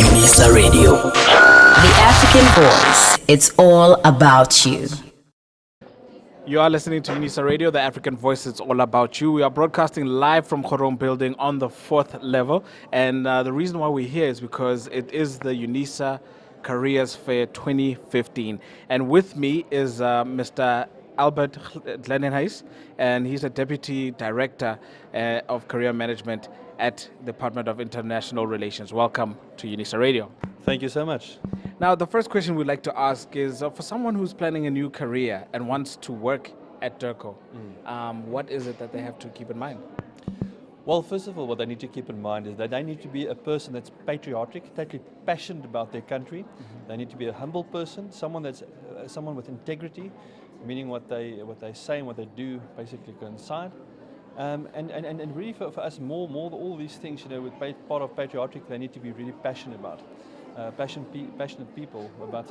Unisa Radio. The African Voice. It's all about you. You are listening to Unisa Radio, the African Voice. It's all about you. We are broadcasting live from Khorom Building on the 4th level. And the reason why we're here is because it is the Unisa Careers Fair 2015. And with me is Mr. Albert Glenenhuis, and he's a Deputy Director of Career Management at Department of International Relations. Welcome to Unisa Radio. Thank you so much. Now, the first question we'd like to ask is for someone who's planning a new career and wants to work at DIRCO, what is it that they have to keep in mind? Well, first of all, what they need to keep in mind is that they need to be a person that's patriotic, totally passionate about their country. They need to be a humble person, someone that's someone with integrity, meaning what they say and what they do basically coincide. And really for us, more all these things, with part of patriotic, they need to be really passionate about. Passionate people about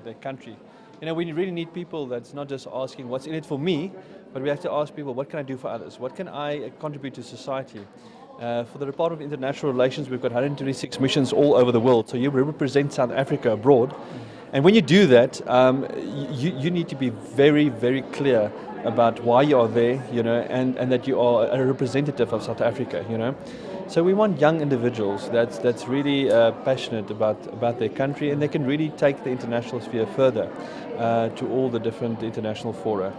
their country. We really need people that's not just asking what's in it for me, but we have to ask people, what can I do for others? What can I contribute to society? For the Department of International Relations, we've got 126 missions all over the world, so you represent South Africa abroad. And when you do that, you need to be very, very clear about why you are there, and that you are a representative of South Africa, So we want young individuals that's really passionate about their country, and they can really take the international sphere further to all the different international fora.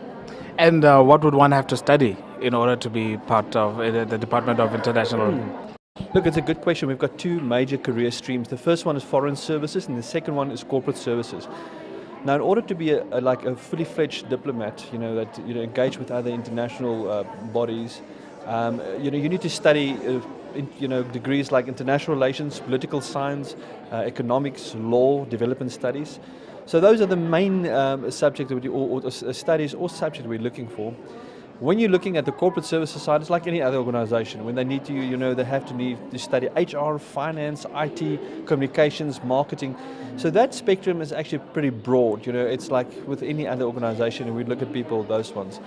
And what would one have to study in order to be part of the Department of International? Look, it's a good question. We've got two major career streams. The first one is foreign services, and the second one is corporate services. Now, in order to be a fully fledged diplomat, that engage with other international bodies, you need to study, degrees like international relations, political science, economics, law, development studies. So those are the main subjects or studies or subjects we're looking for. When you're looking at the corporate services side, it's like any other organization. When they need to, they have to study HR, finance, IT, communications, marketing. So that spectrum is actually pretty broad. It's like with any other organization, and we look at people, those ones.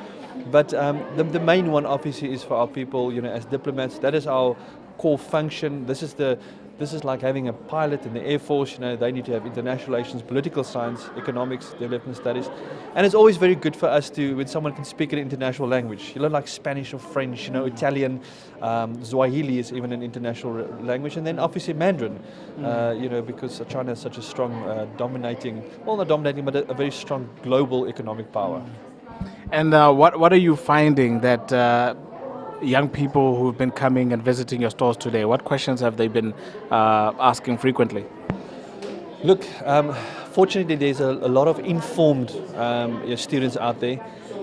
But the main one, obviously, is for our people, as diplomats. That is our core function. This is like having a pilot in the Air Force. They need to have international relations, political science, economics, development studies. And it's always very good for us when someone can speak an international language. Like Spanish or French, Italian, Swahili is even an international language. And then obviously Mandarin, because China has such a strong not dominating, but a very strong global economic power. And what are you finding that young people who've been coming and visiting your stores today, what questions have they been asking frequently? Look, fortunately there's a lot of informed students out there,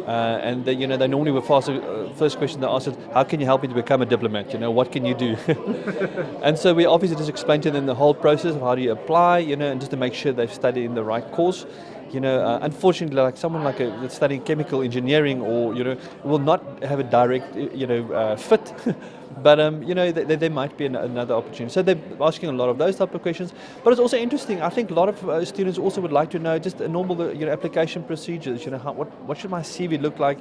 and they normally will first question they ask is, how can you help me to become a diplomat? What can you do? And so we obviously just explain to them the whole process of how do you apply, and just to make sure they've studied in the right course. Unfortunately, like someone that's studying chemical engineering or will not have a direct fit, but there might be another opportunity. So they're asking a lot of those type of questions. But it's also interesting. I think a lot of students also would like to know just a normal application procedures. What should my CV look like?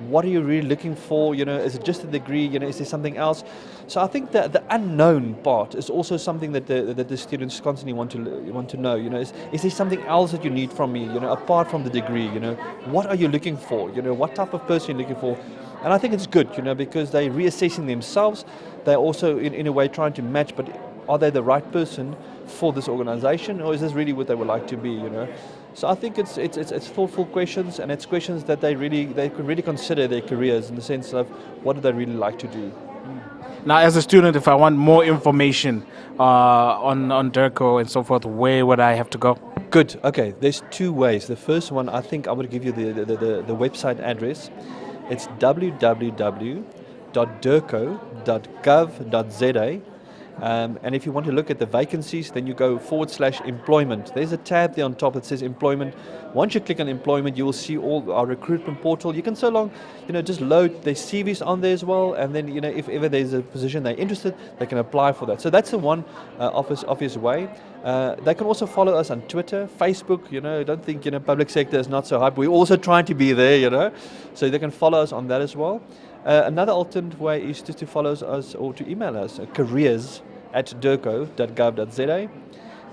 What are you really looking for? Is it just a degree? Is there something else? So I think that the unknown part is also something that the students constantly want to know. Is there something else that you need from me? Apart from the degree. What are you looking for? What type of person you're looking for? And I think it's good, because they're reassessing themselves. They're also in a way trying to match. But are they the right person for this organization, or is this really what they would like to be? So I think it's thoughtful questions, and it's questions that they can really consider their careers in the sense of what do they really like to do. Now, as a student, if I want more information on DIRCO and so forth, where would I have to go? Good. Okay. There's two ways. The first one, I think I would give you the website address. It's www.dirco.gov.za. And if you want to look at the vacancies, then you go /employment. There's a tab there on top that says employment. Once you click on employment, you will see all our recruitment portal. You can just load their CVs on there as well. And then, if ever there's a position they're interested, they can apply for that. So that's the one obvious way. They can also follow us on Twitter, Facebook. Don't think, public sector is not so hype. We're also trying to be there, So they can follow us on that as well. Another alternative way is just to follow us or to email us, careers@dirco.gov.za.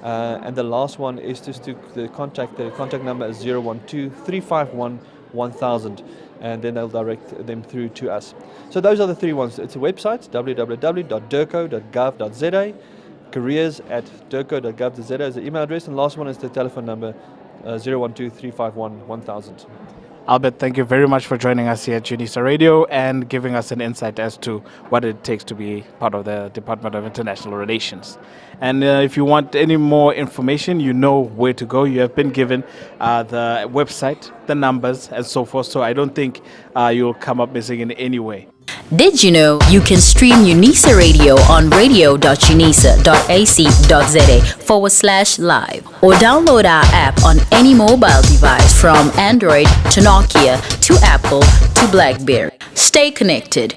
And the last one is just to the contact number is 012-351-1000, and then they'll direct them through to us. So those are the three ones. It's a website, www.durco.gov.za, careers@durco.gov.za is the email address, and the last one is the telephone number, 012-351-1000. Albert, thank you very much for joining us here at UNISA Radio and giving us an insight as to what it takes to be part of the Department of International Relations. And if you want any more information, you know where to go. You have been given the website, the numbers, and so forth. So I don't think you'll come up missing in any way. Did you know you can stream UNISA Radio on radio.unisa.ac.za/live or download our app on any mobile device from Android to Nokia to Apple to BlackBerry. Stay connected.